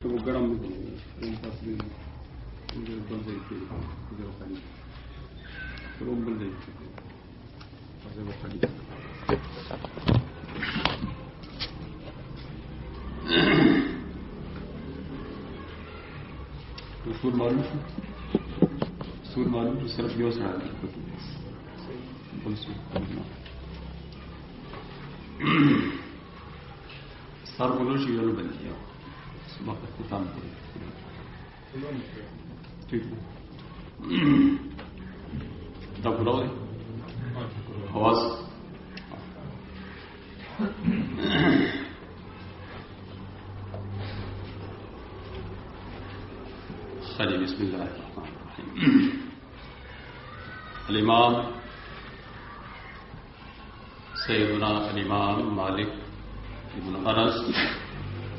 वो गरम भी बनेगा पास बन जाएगी खाली रूम बन जाएगी वो खाली सूर मालूम तो सिर्फ योजना सर बोलो शील बन गया सुबह काम करें ठीक है तब बुलाओ आवाज खली बिस्मिल्लाह अल-इमाम सैयदना अल-इमाम मालिक इब्न अनस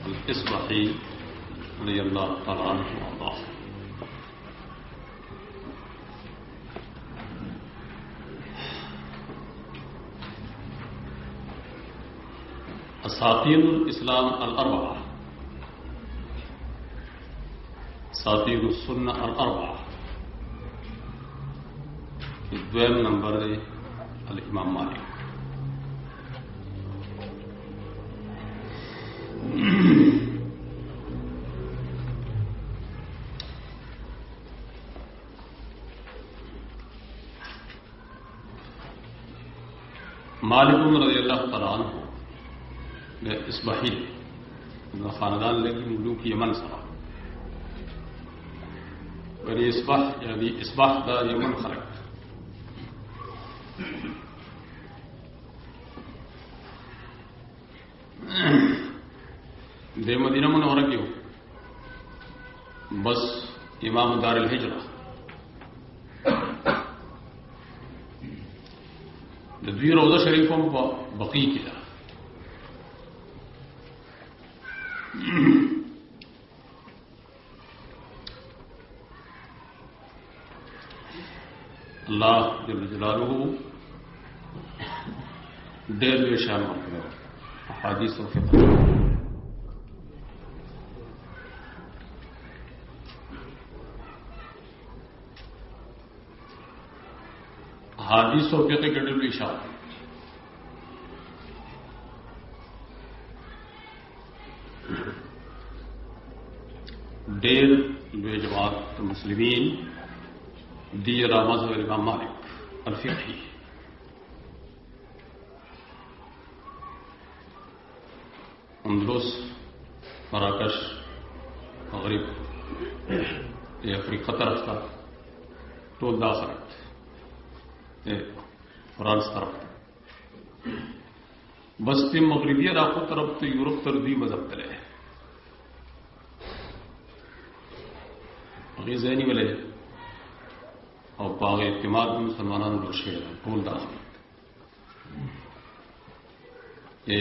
अल-इस्बही रज़ियल्लाहु तआला अन्हु असातीरुल इस्लाम अल-अर्बआ सातीरुस सुन्नह अल-अर्बआ द्वैम नंबर है अल-इमाम मालिक मालिक रज़ियल्लाहु तआला अन्हु इस्बही खानदान लगी मुलूक यमन सरा और ये इसबाह का यमन खलक दे मदीना मुनव्वरा की हो बस इमाम दारुल हिजरा द्वी रोज़ा शरीफों को बकी किया अल्लाह जल्ल जलालुहु देर में शान करो हादीस और फिक्र हादीस और फिक्र के डेल इशार डेर बेजवात मुस्लिमीन दियरा मज़हब इमाम मालिक अल-फिक़ही अंदलुस मराकश मगरिब अफ्रीका तरफ था तो दाखरत फ्रांस तरफ बस्ती मगरिबिया राखो तरफ तो यूरोप तरदी मजहब तले ज़हनी वाले और बाग इत्तिमाद में मुसलमानों को शेर भूल दाखिल ये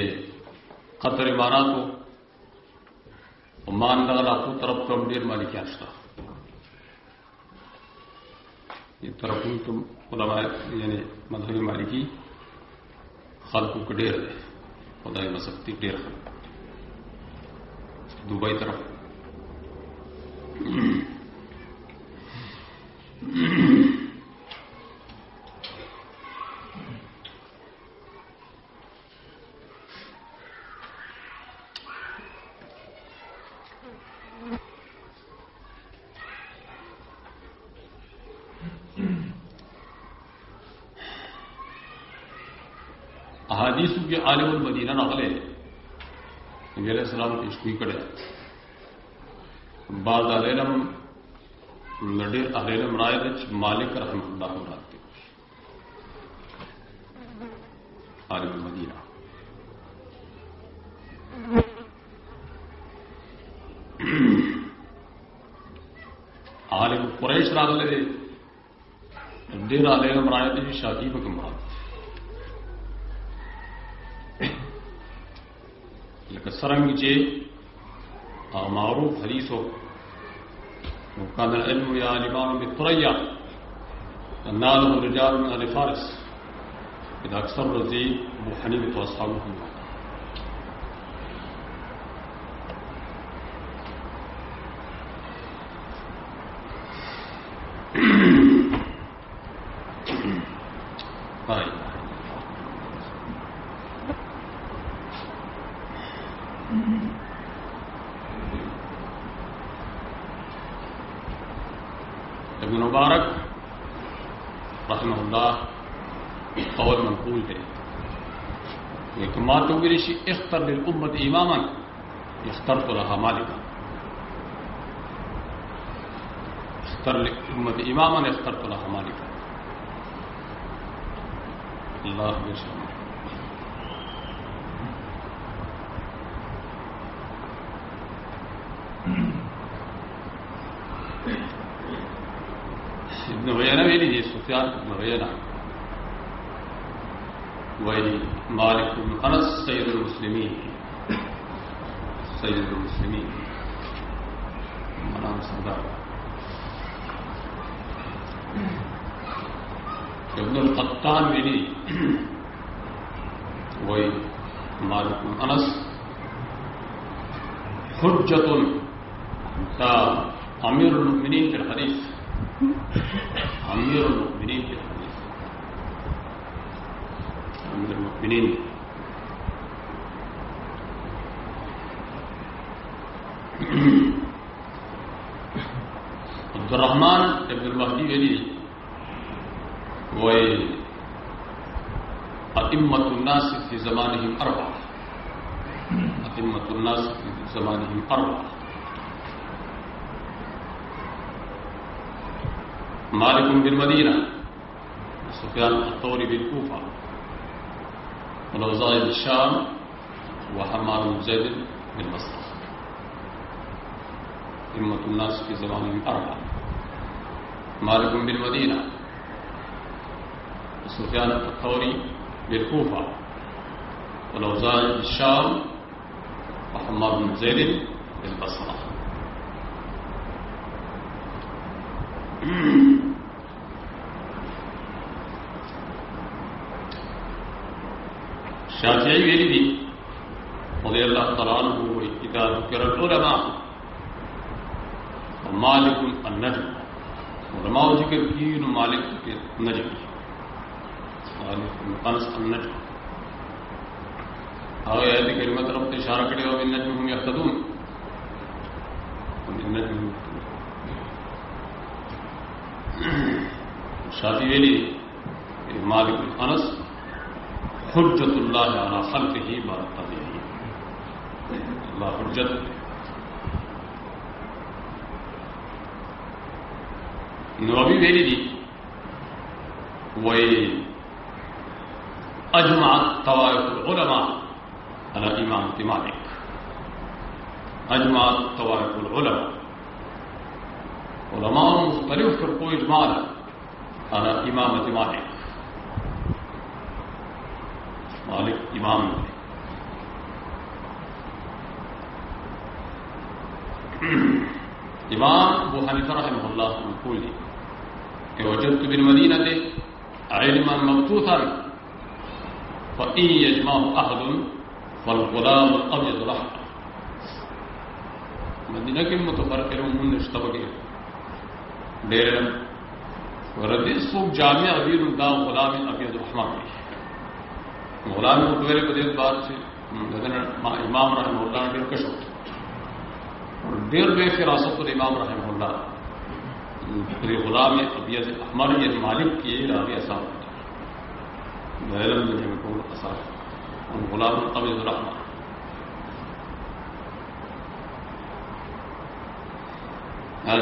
कतर इमारात हो ओमान लगा को तरफ तो अमरीर मालिक आशता ये तरफ तो उलमा यानी मजहबी मालिकी खालकों को ढेर है खुदाई मसक्ति ढेर दुबई तरफ अहादीसु के आलिमुल मदीना नकले नबी अलैहिस्सलाम पेशगोई करे बाद आलेम नडीर आलेम रायदच मालिक रहमतुल्लाह राते आलिमुल मदीना आलिम कुरैश रागले नडीर आलेम रायदच शादी बकमरा सरंग जे मारूफ हदीसों कान इल्म या लिबान में तुरैया नाल रिजाल में अल फारिस इद अक्सर रजी अबू हनीफा तो असहाबु इब्न मुबारक रहमहुल्लाह कौल मंकूल है एक मातुगिरिशी इख्तर लिल उम्मत इमामन इख्तरतु लहा मालिका इख्तर लिल उम्मत इमामन इख्तरतु लहा मालिका अल्लाह बेशर्म इब्न उयैना भी लीजिए सुफयान इब्न उयैना वही मालिक इब्न अनस सैयदुल मुस्लिमीन मनाम सरदार इब्नुल क़त्तान भी ली वही मालिक इब्न अनस हुज्जतुन का अमीरुल मुमिनीन के हदीस अमीरुल मुमिनीन के हदीस अमीरुल मुमिनीन अब्दुर्रहमान इब्नुल महदी वली वही अइम्मतुन नास फी ज़मानिहिम अर्बअ अइम्मतुन नास फी ज़मानिहिम अर्बअ मालिक बिन मदीना सुफयान अत्तौरी बिन कूफा वल-औज़ाई बिन शाम व हम्माद बिन ज़ैद बिन बसरा अइम्मतुन नास फी ज़मानिहिम अर्बअ मालिक बिन मदीना सुफयान अत्तौरी बिन कूफा वल-औज़ाई बिन शाम व हम्माद बिन ज़ैद बिन बसरा शाफ़िई वेली भी रज़ियल्लाहु तआला अन्हु इज़ा ज़ुकिरा उलमा मालिक अन-नज्म उलमा जिक्र की मालिक के नज्म मालिक अनस अन-नज्म और आयत करीमा तरफ इशारा करे और इन-नज्म हम यहतदून इन-नज्म शाफ़िई वेली मालिक अनस हुज्जतुल्लाह अला खल्क़िही बरतबिही अल्लाह हुज्जत नबी वेली दी वही अजमात तवाइफुल उलमा अला इमामत मालिक अजमात तवाइफुल उलमा उलमा मुख्तलिफ फ़िरक़ों इजमाल अला इमामत मालिक मालिक इमाम इमाम अबू हनीफा रहमहुल्लाह मक़ूल है कि वजदतु बिल मदीनति इल्मन मबतूथन फ़इन यजमअहु अहदुन फ़ल-ग़ुलाम अल-अब्यज़ रहमा मदीना के मुतफ़र्रिक़ून निश्तबके डेरे वरदी सूक जामिया अबीरुन दा ग़ुलाम अब्यज़ रहमा गुलाम उतवेरे को देख बात से इमाम रहमहुल्लाह ने कश और देर बे फिरासत इमाम रहमहुल्लाह फिर गुलाम अबियज अहमर ये मालिक की रावी असाब को असाब और गुलाम अबियज रहमान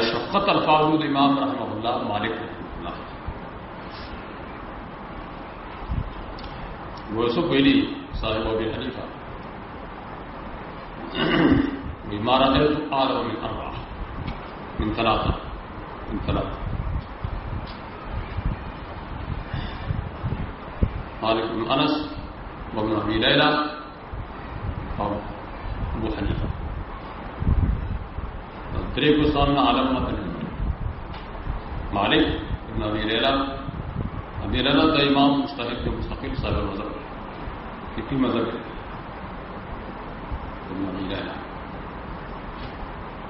शफ़क़त अल्फाज़ इमाम रहमहुल्लाह मालिक रहमहुल्लाह यूसुफ वेली साहिब अबी हनीफा इमारत आलम मिन अर्बअ मिन थलाथा मालिक बिन अनस व इब्न अबी लैला और अबू हनीफा तेरे को सामने आलम मत मालिक इब्न अबी लैला का इमाम मुस्तहिद के मुस्तकिल साहिब मज़हब कितनी मज़हब है इब्न अबी लैला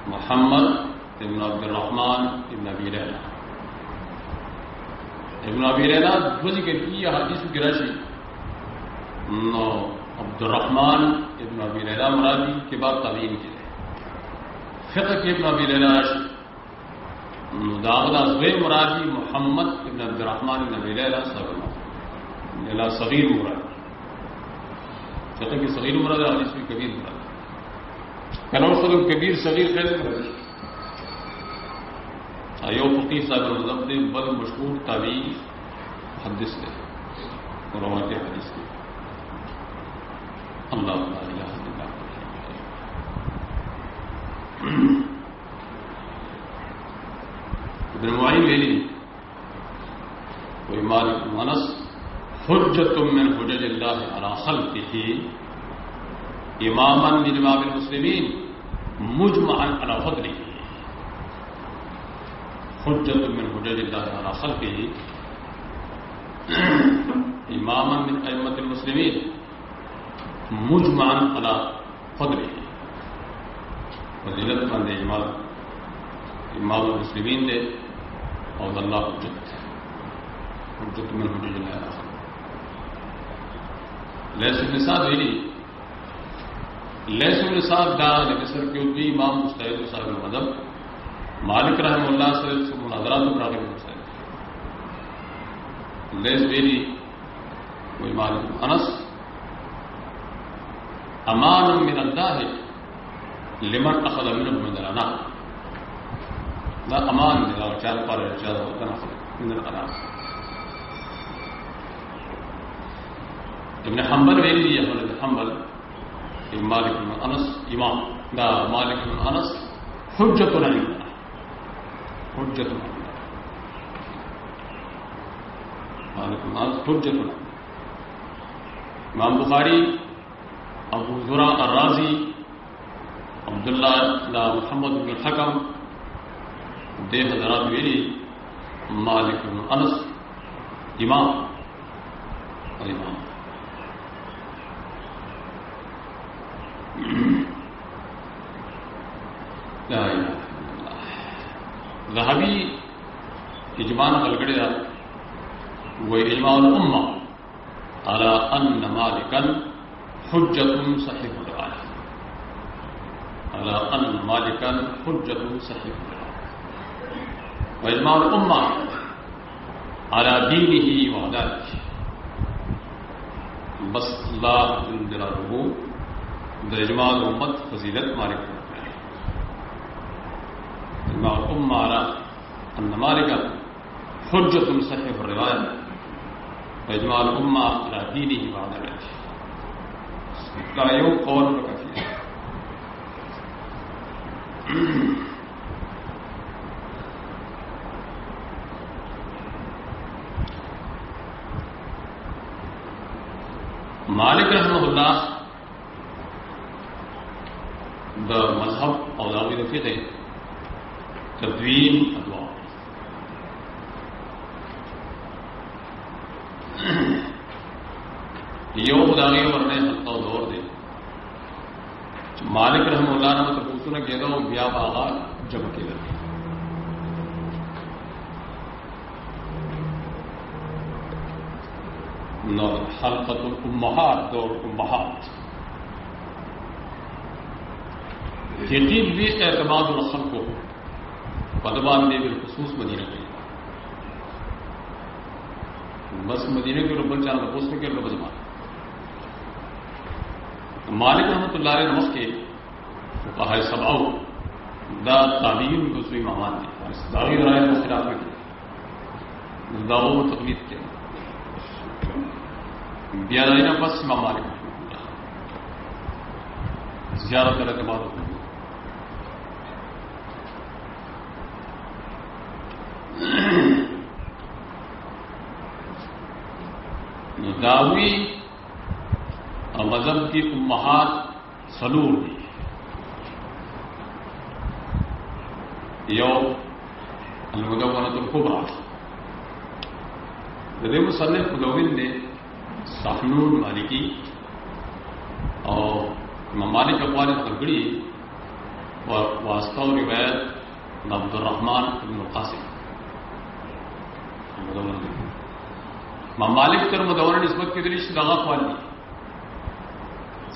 मोहम्मद इब्न अब्दुर्रहमान इब्न अबी लैला इब्न अबी लैला बुझ के की हदीस की राशि नो अब्दुर्रहमान इब्न अबी लैला मरादी के बाद ताबीन के फिक़ह के इब्न अबी लैला राशि दागदा ज़े मुरादी मोहम्मद इब्न अब्दुर्रहमान नबी लैला सगीर मुराद कहते कि सगीर मुराद हदीस में कबीर मुराद कनौर सदम कबीर सगीर कैसे मुराद आयो फकीह साहब मज़हब ने बल मशहूर ताबी हदीस ने रवात हदीस ने अल्लाह इब्न मुआइन वेली कोई मालिक अनस हुज्जतुम मिन हुज्जतिल्लाहि अला खल्क़िही इमामन मिन इमामिल मुस्लिमीन मुजमअन अला फद्लिही हुज्जतुम मिन हुज्जतिल्लाहि अला खल्क़िही इमामन मिन अइम्मतिल मुस्लिमीन मुजमअन अला फद्लिही फजीलतमंद इमाम मुस्लिमीन दे और अल्लाह हुज्जत में लैसुनिसाब वेली लैसुनिसाब दा मिस्र के उद्दी इमाम मुस्तैद साहब मज़हब मालिक रहमहुल्लाह से मुनाज़रात राग़िब मुस्तैद लैस वेली कोई मालिक अनस अमान मिन अल्लाह लिमन अखज़ मिनहु min al-anam لا أمان إذا كان قال الرجال من الأنام ابن حنبل ويلي أحمد بن حنبل مالك بن أنس إمام لا مالك بن أنس حجة عندنا حجة عندنا مالك بن أنس حجة عندنا إمام بخاري أبو زرع الرازي عبد الله لا محمد بن الحكم दे हजरात वेली मालिक बिन अनस इमाम और इमाम ज़हाबी इजमान अलगड़िया वह इजमाउल उम्मा अला अन्न मालिकन हुज्जतुन सहीहुल रिवाया अला अन्न मालिकन हुज्जतुन सहीहुल रिवाया वइजमा उम्मा अला दीनिही व अदालतिही बस अल्लाह जल्लल्लाहु इजमा उम्मत फजीलत मालिक इजमा उम्मा अला अन्न मालिक हुज्जतुन सहीहुर रिवाया वइजमा उम्मा अला दीनिही व अदालतिही का यो कौल काफी है मालिक रहमहुल्लाह द मजहब और दावी फिक़ह तदवीन अदवा यो दागी वरने हल्का दौर दे मालिक रहमहुल्लाह ने तो पूछना किया था ब्या बागा जब के हल्क़तुल उम्महात और उम्महात यकीन भी एतमादुल खल्क़ को पदबान ने बिलखुसूस मदीना के बस मदीने के रब्बल चार पोस्टने के रब्बल जमा मालिक रहमतुल्लाह अलैह नमस के कहा सबाऊ दा ताबीन दूसरी मामान ने दावी राय को खिलाफ में दावों में तकलीफ के ब्यादाइना बस इमाम मालिक ज़ियारत करने के बाद दावी और मजहब की उम्महात सलूर दी यो अलमुदव्वनतुल कुबरा रज़ी मुसन्निफ मुदव्विन ने साहनून मालिकी और इमाम मालिक अक़वाल तगड़ी और वास्ता और रिवायत अब्दुर्रहमान इब्न क़ासिम इमाम मालिक तर मुदव्वन निस्बत की दिलिश दगा क़वाली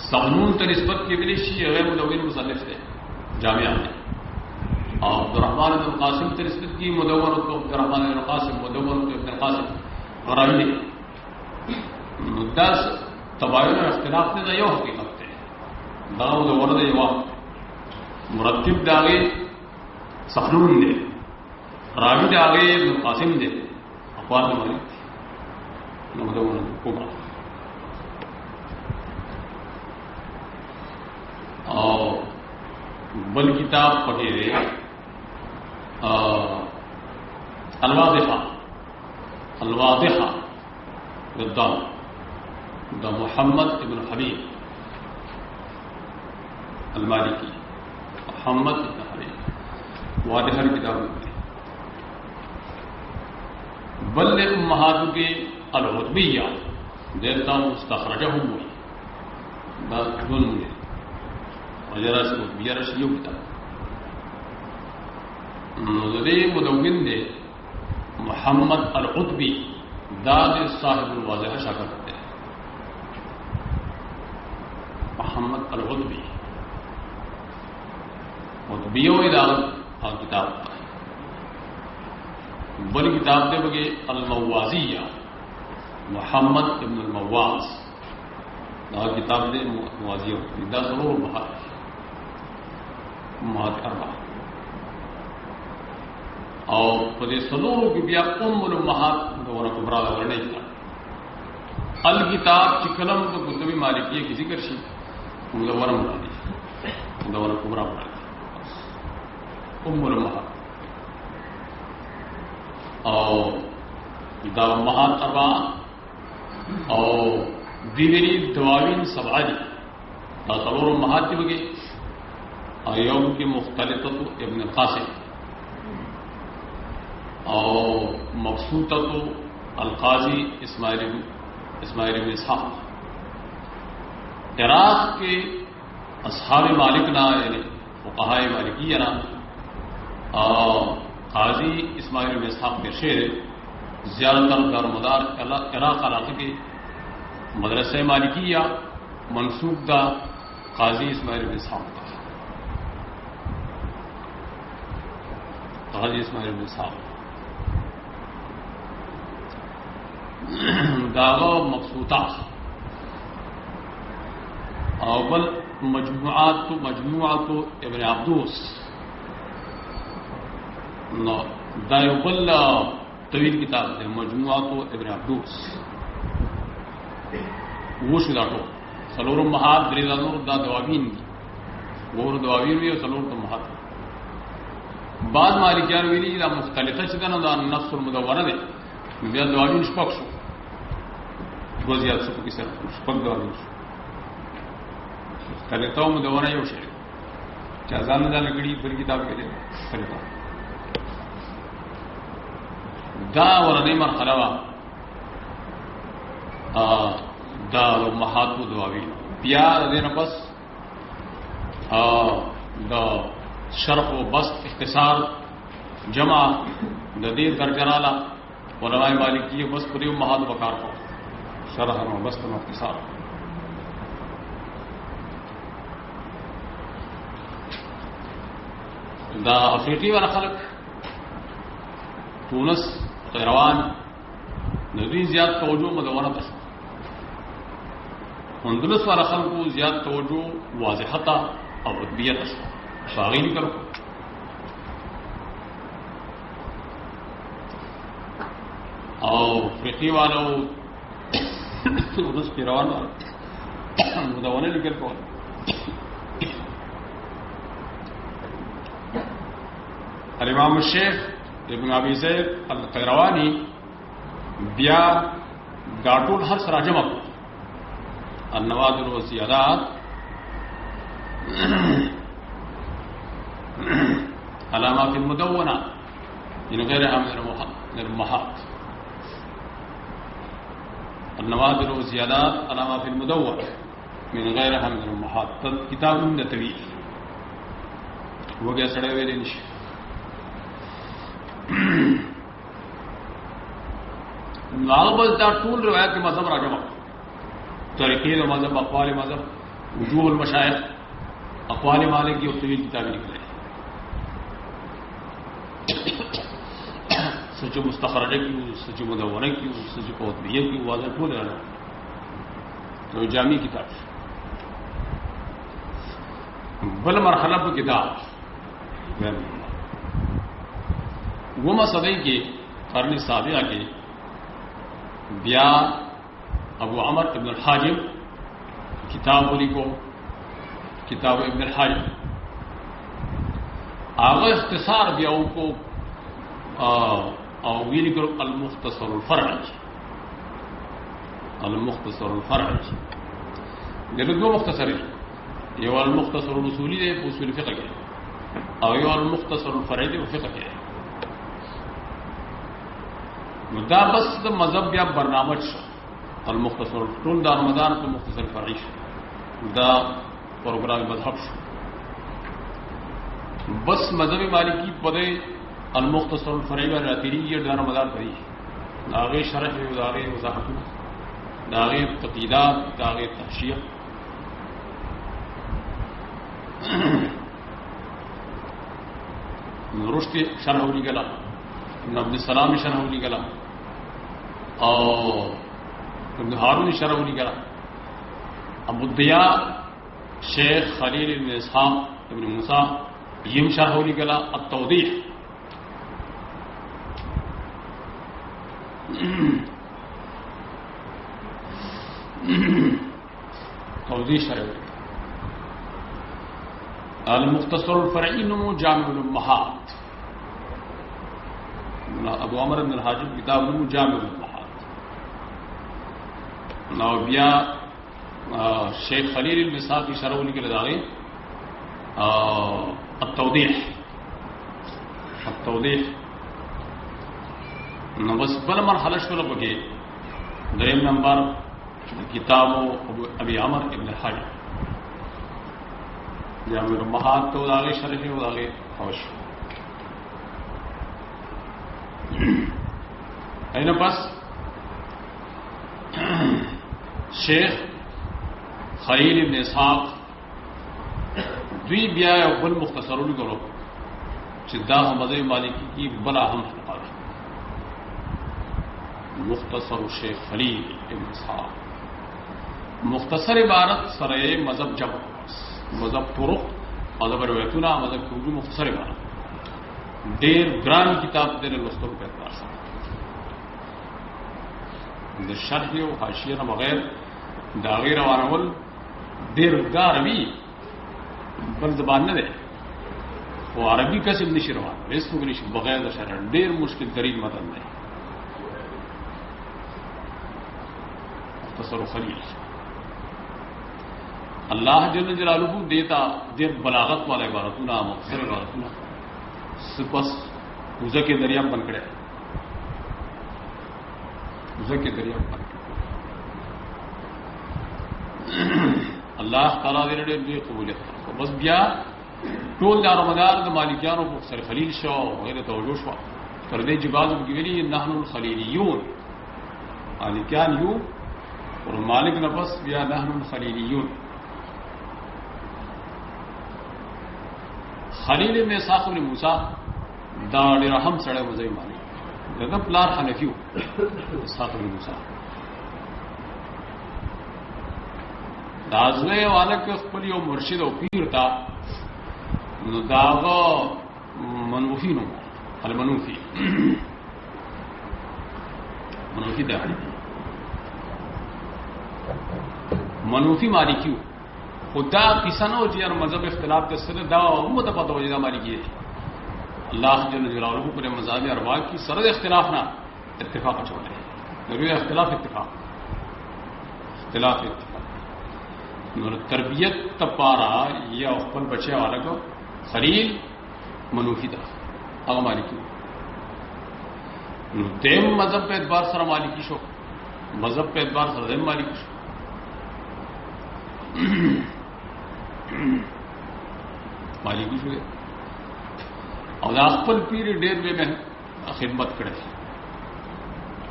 साहनून तर निस्बत की दिलिश गैर मुदव्विन मुसन्निफ थे जामिया में अब्दुर्रहमान इब्न कासिम से निस्बत की, मुदव्वर तो अब्दुर्रहमान इब्न कासिम, मुदव्वर तो इब्न कासिम और रावी 10 तबायन और इख्तिलाफ ने यो हकीकत थे दा मुदव्वर दे यवा मुरत्तिब दागे सखनून दे रावी दागे इब्न कासिम दे अखबार में मालिक मुदव्वर कुबरा और बल किताब वगैरह अलवादिहा विद्वान द मोहम्मद इब्न हबीब अलमालिकी मोहम्मद इब्न हबीब वादिहर किताब बल उम्महात के अल-उतबिया देता मुस्तखरजहुम मुझे वजरा से उतबिया रशियो किताब मुदरे मुदव्विन दे मोहम्मद अल-उतबी दाद साहिबुल वाज़िह शाखा करते हैं मोहम्मद अल-उतबी उतबियों इदारत किताब बड़ी किताब दे बगे अल-मवाज़िया मोहम्मद इब्न अल-मवाज़ दाद किताब दे मवाज़िया दा ज़रूर महात अरबा और पदे सलोरों की बिया उम्मुल उम्महात मुदव्वरा कुबरा वर्णन किया अल किताब चिकलम तो कुतुबी मालिकी की जिक्र शी मुदव्वरा मुरादी मुदव्वरा कुबरा मुरादी उम्मुल उम्महात और दा उम्महात अरबा और दिवेरी दवावीन सबारी दा सलोर उम्महात की बगे और यौम की मुख्तलित इब्न कासिम और मबसूता तो अलकाजी इस्माइल इब्न इसहाक इराक के असहाब मालिक ना यानी फुक़हाए मालिकिया ना काजी इस्माइल इब्न इसहाक के शेर ज़्यादातर दारमदार इराक इलाके के मदरसे मालिकिया मनसूब दा काजी इस्माइल इब्न इसहाक का काजी इस्माइल इब्न इसहाक दावा मबसूता अव्वल मजमुआत इब्न अब्दूस दायुबल तवील किताब है मजमुआत इब्न अब्दूस वो शुदाटो सलोर महात ब्रेदानूर दा दवाबीन वो दवाबीन भी और सलोर तो महात बाद मालिकियान वेली दा मुख्तलिता चिकन दा नफ्स मुदव्वरा दे बिया दवाबीन शपक्सो गोजियात से किसी शपक दवाबीन मुख्तलिता मुदव्वरा यो शेर चाजान दा लकड़ी फिर किताब के लिए मुख्तलिता दा वरने मरहलवा दा महातु दवाबीन बिया देना बस दा शरफ व बस्त इख्तिसार जमा ददीर दरजराला उलमाए मालिकी बस पूरी महात बकार को शरह व बस्त व इख्तिसार दा अफ्रीकी वाला खलक तूनस कैरवान नदी ज्याद तवज्जो मुदव्वरा तक अंदलस वाला खल को ज्यादा तवज्जो वाज़िहता और उतबियत शागी भी करो और फिकी वालों उस फिरवान वाला मुदव्वरा निकल को अल-इमाम शेख इब्न अबी ज़ैद अल-क़ैरवानी बिया गाटुल हर सराजमा अन्नवादिर व ज़ियादात अलामात मुदव्वना इन गैर निर्महात अन्नवादिर व ज़ियादात अलामात मुदव्वना min ghayriha min al-ummahat kitabun tawil वो गया सड़े हुए दिन नागबलता टूल रिवायत के मजहब राजमा तरीक़े मजहब अक़वाल मजहब वजूह मशाइख अक़वाल मालिक की तवील किताबें निकले सच मुस्तखरजे की, सच मुदव्वना की, सच कोतबिया की वाज़ह टूल रहना तो जामी किताब बल मरहला पर किताब वो मसदई के कर्न साबिया के बिया अबू अमर इब्न हाजिम किताब बोली को किताब इब्न हाजिम आगा इख्तिसार बियाओं को वील करो अल-मुख्तसरुल फरअज देखो दो मुख्तसर है ये अल-मुख्तसरुल उसूली है उसूल फ़िक़्ह के और ये अल-मुख्तसरुल फरअज है फ़िक़्ह के मुद्दा बस मजहब या बरनामज अल-मुख्तसर टूल दार मदार तो मुख्तसर फरइश दा प्रोग्राम मजहब बस मजहब मालिकी पदे अल-मुख्तसर फरइश रातिरी ये दार मदार पड़ी दागे शरह दागे वजाहत दागे तक़ीदात दागे तहशिया रुश्त शरह उली गला अब्दुल सलाम शरह उली गला और इब्न हारून शरह उली गला अबुद्दिया शेख खलील इब्न इसहाक इब्न मूसा यम शरह उली गला अत-तौदीह शरह अल-मुख्तसरुल फरई नमो जामिउल उम्महात अबू अमर इब्न हाजिम किताब नमो जामिउल उम्महात नौबिया शेख खलील इब्न इसहाक की शरह उली के लदागे अत-तौदीह बस बल मरहला शुरू बगे दरेम नंबर किताबो अबी अमर इब्न हाजिम जामिउल उम्महात तो दागे शरह व दागे हवश है ना बस शेख खलील इब्न इसहाक दुई बिया बल मुख्तसरुल करो चिद्दा मज़हब मालिकी की बला हम मुख्तसर शेख खलील इब्न इसहाक मुख्तसर इबारत सरे मजहब जब मजहब तुरुक मजहब रवायतुना मजहब की मुख्तसर इबारत देर ग्राम किताब देने लुस्तों के एतबार से शर्ह व हाशिया बगैर दागे रवानवल देर गा अरबी बल जबान न दे वो अरबी का सिम निशी रवान रेस्तों के निशी बगैर शरह देर मुश्किल तरीन मतन नहीं मुख्तसर खलील अल्लाह जल्ल जलालुहु देता देर बलागत वाला इबारतुना मुख्तसर इबारतुना बस उज़ा के दरिया बन खड़े उज़ा के दरिया बन अल्लाह ताला दे दे कबूलियत बस बिया टोल दार मदार द मालिकियानो को सर खलील शो वगैरह तवज्जो शो कर दे जिबाज की वेली नहनुल खलीलियून मालिकियान यू और मालिक नफस बिया नहनुल खलीलियून खलील में साख इब्न मूसा दाड़ रहम सड़े मज़हब मालिक दादा प्लार हनफी साख इब्न मूसा दाजवे वाला के खपल यो मुर्शिद और पीर था दागा मनूफी नो अल मनूफी दाड़ी मनूफी मालिकी खुदा किसानो जी और मजहब इख्तिलाफ के सर दा उम्मत पता वजदा मालिकी है अल्लाह जल्ल जलालुहु पर मज़ाहिब अरबा की सरद इख्तिलाफ ना इत्तिफाक चोले जरूरी इख्तिलाफ इत्तिफाक तरबियत तपारा या अपन बचे वाला को खलील मनूफी था अग मालिकी देम मजहब पे एतबार सर मालिकी शो मजहब पे एतबार सर देम मालिकी शो मालिकी शो और अखपल पीर डेर में खिदमत करे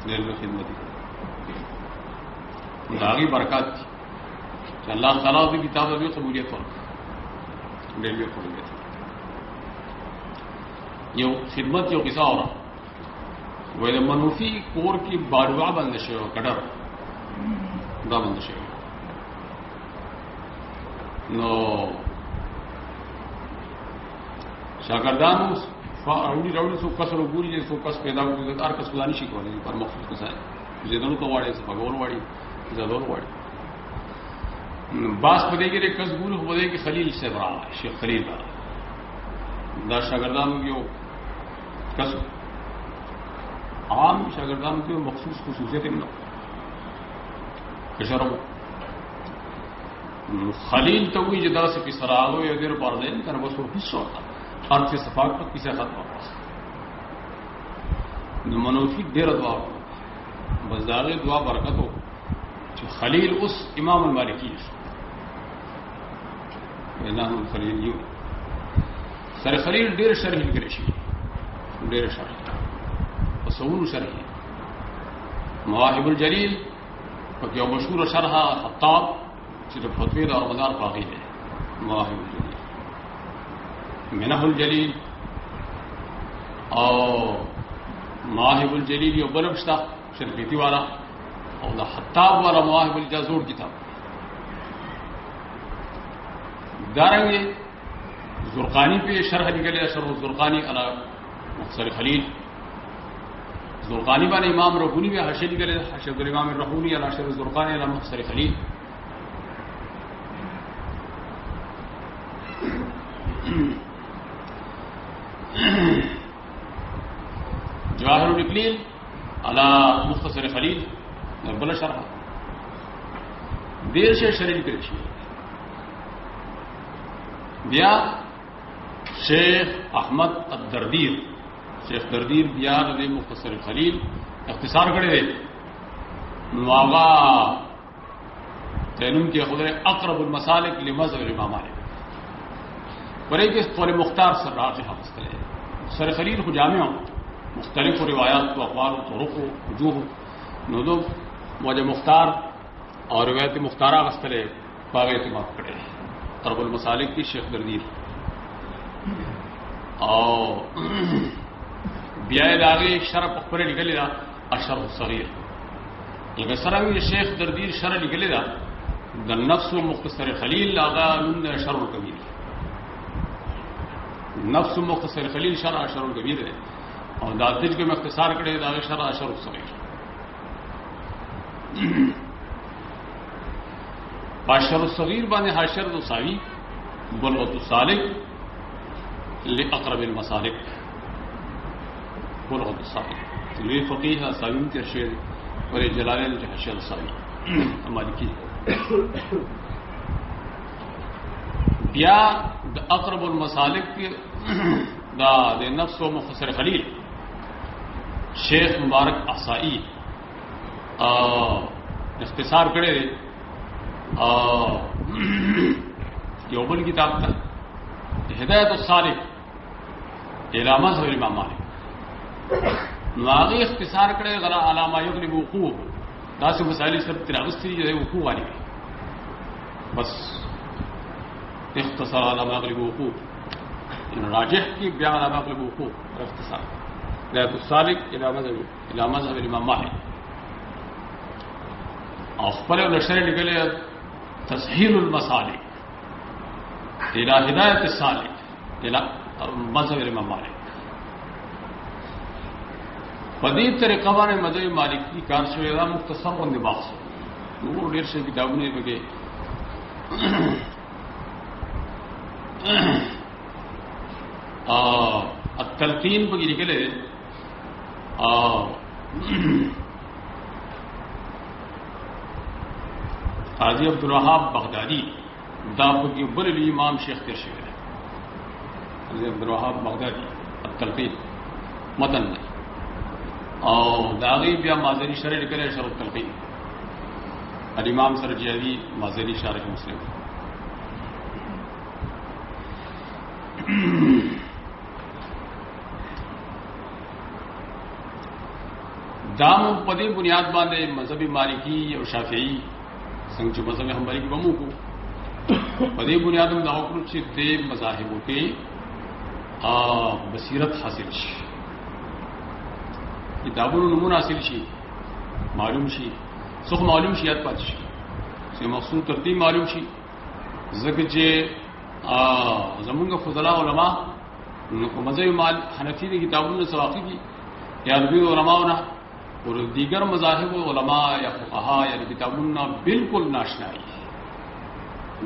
डेर में खिदमत आगे बरकत थी अल्लाह ताला की किताब अभी कबूलियत हो डेलवे कबूलियत ये खिदमत यो किसा हो रहा وې د منوفي کور کې باروغه بند شي او کډر دا بند شي نو شاګردانو راوړي څو کسرو ګوري چې څو کس پیدا وي د هر کس ځاني شي کولای پر مخصوص کسان زیدونو ته واړي څه پګول واړي زادور واړي باس په دې کې کس ګوري په دې کې خلیل صاحب را شیخ خلیل دا شاګردانو یو کس عام شاګردانو کې مخصوص خصوصیت هم نو کشرو خلیل ته وی چې دا څه په سراغو یو ډیر پر دې کنه بس ورته شو هر څه صفات په کیسه ختم نو منوفي ډیر دعا بس داغه دعا برکتو چې خلیل اوس امام المالکی نه خلیل یو سره خلیل ډیر شرح کړی شي ډیر شرح وصول شرح مواهب الجلیل په یو مشهور شرح خطاب چې د فتوی د ارمدار باغی دی مواهب الجلیل منه الجلیل او مواهب الجلیل یو بلبشتا شرفیتی والا او د خطاب والا مواهب الجازور کتاب دارنګ زرقانی په شرح لګلې شرح زرقانی علی مختصر خلیل زرقانی باندې امام رحونی به حاشیه لګلې حاشیه د امام رحونی علی شرح زرقانی علی مختصر خلیل جواهر الاقلیل علی مختصر خلیل بل شرح دیر سے شرح لګلې شي بیا شیخ احمد الدردیر شیخ دردیر بیا د مختصر خلیل اختصار کړی دی نو هغه تنوم کې خدای اقرب المسالک لمذهب الامام مالک پرې کې قول مختار سره راځي حاصل دی سر خلیل خو جامع مختلف روایات او اقوال او طرق او وجوه نو دو موجه مختار اور روایت مختارہ غسله باغ اعتماد کړی قرب المسالک کی شیخ دردیر او بیا داغه شرح خپل لګلی دا اشرح الصغير لکه سره شیخ دردیر شرح لګلی دا د نفس مختصر خلیل هغه من شرح الكبير نفس مختصر خلیل شرح شرح الكبير او دا دې کې مختصر کړی دا شرح اشرح الصغير حاشر الصغیر باندې حاشر الصاوی بلغۃ السالک لاقرب المسالک بلغۃ السالک لوی فقیه صاوی کې شعر ور جلالین کې حاشر الصاوی مالکی بیا د اقرب المسالک دا د نفس او مختصر خلیل شیخ مبارک احصائی اختصار کړی یو بل کتاب تھا ہدایت السالک الی مذهب الامام مالک ناغي اختصار کړي غلا علامه یغلب وقوع داسې مسائل سب تراغستي دي وقوع والی بس اختصار علامه یغلب وقوع ان راجح کی بیان علامه یغلب وقوع اختصار ہدایت السالک الی مذهب الامام مالک او خپل لشر لګلې تسهيل المسالك الى هدايه السالك الى مذهب الامام مالک په دې طریقه باندې مذهب مالکی کار شوی دا مختصر او نباغ نور ډیر شي کتابونه به التلقين په کې لیکل قاضی عبدالوهاب بغدادی دا په بل امام شیخ تیر شوی دی قاضی عبدالوهاب بغدادي التلقين متن او داغي بیا مازری شرح لیکلی شرح التلقين الامام سرجیوی مازری شارح مسلم دام په دې بنیاد باندې مذهب مالکی او شافعی څنګه چې مذهب حنبلی کې بمو کو په دې بنیاد باندې دا وکړو چې دې مذاهبو کې بصیرت حاصل شي کتابونو نمونه حاصل شي معلوم شي څه معلوم شي یاد پاتې شي چې مقصود ترتیب معلوم شي ځکه چې زمونږ فضلا علما نو په مذهب مال حنفي د کتابونو سواقي دي یا عربي علماونه او دیگر مذاهب علما یا فقها یا کتابونو بالکل ناشناي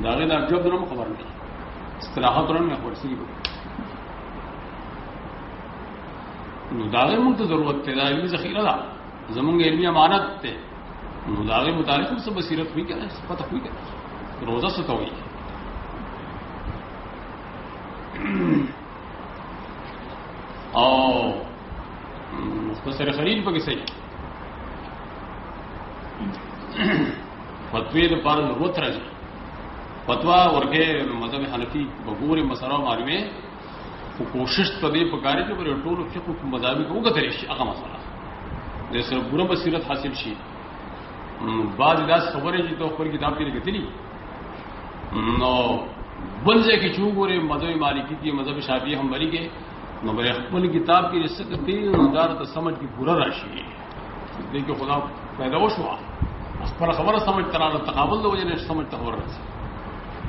داغه د جواب درم خبر نه اصطلاحات رنګ ورسي نو داغه مونږ ته ضرورت ته دا علمي ذخیره ده زمونږ علمي امانت ته نو داغه متعلق څه بصیرت وی کنه پته وی کنه روزه څه ته وی او مختصر خلیل پکې صحیح فتوی د پاره ضرورت راځي فتوا ورکه مذهب حنفي وګوري مسله معلومه خو کوشش ته دې پکاري چې پر ټولو فقہ په مذهبي کې وګتري شي هغه مسله د سره پوره بصیرت حاصل شي بعض داس خبره چې تو خپل کتاب کې لیکلي نو بل ځای کې چې وګوري مذهب مالکی کې مذهب شافعي حنبلي کې نو بر خپل کتاب کې رسد دې دار ته سمجھ کې پورا راشي دې کې خدا پیدا وشو خپل خبره سمجھ تراله تقابل د وجه نه سمجھ ته ورسي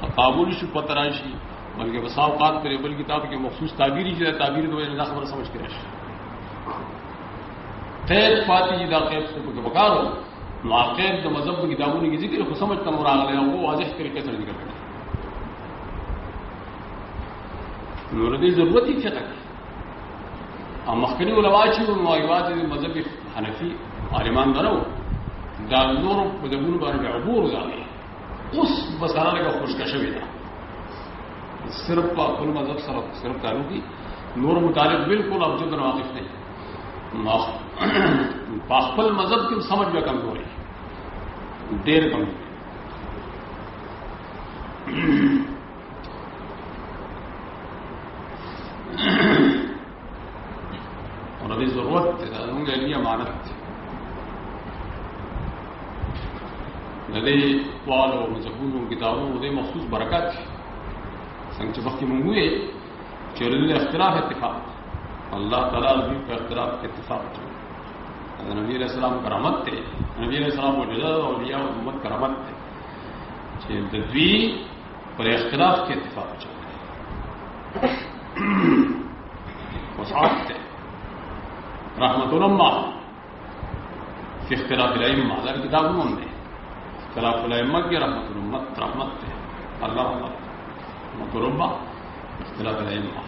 تقابل شي پته راشي بلکې بس اوقات پر بل کتاب کې مخصوص تعبیری چې تعبیر د وجه نه خبره سمجھ کې راشي خیر فاتحه دا قید څه په وکړو نو عقید د مذهب کتابونو کې ذکر خو سمجھ ته راغلی او واضح طریقې سره ذکر کړی نور دې ضرورت یې څه مخکنی علماء چې موایوات د مذهب حنفي عالمان درو دا نور په دغونو باندې عبور غالي اوس بساره لګه خوشکشه وي صرف په خپل مذهب سره صرف تعلقي نور متعلق بالکل ابجد واقف نه په خپل مذهب کې سمجھ به کمزوري ډېر کمزوري اور ابھی ضرورت دوں گا علمی امانت ندی والو مذہبونو کتابونو دے مخصوص برکت څنګه وخت مونږه چې له اختلاف اتفاق الله تعالی دې په اختلاف اتفاق کړی نبی علیہ السلام کرامت ته نبی علیہ السلام معجزه او اولیاء او امت کرامت ته چې د دوی پر اختلاف کې اتفاق چلے وصحابه ته رحمت الله فی اختلاف الائمه دا کتابونه هم دي اختلاف الائمه کې رحمت الامت رحمت ته الله رحمت الله اختلاف الائمه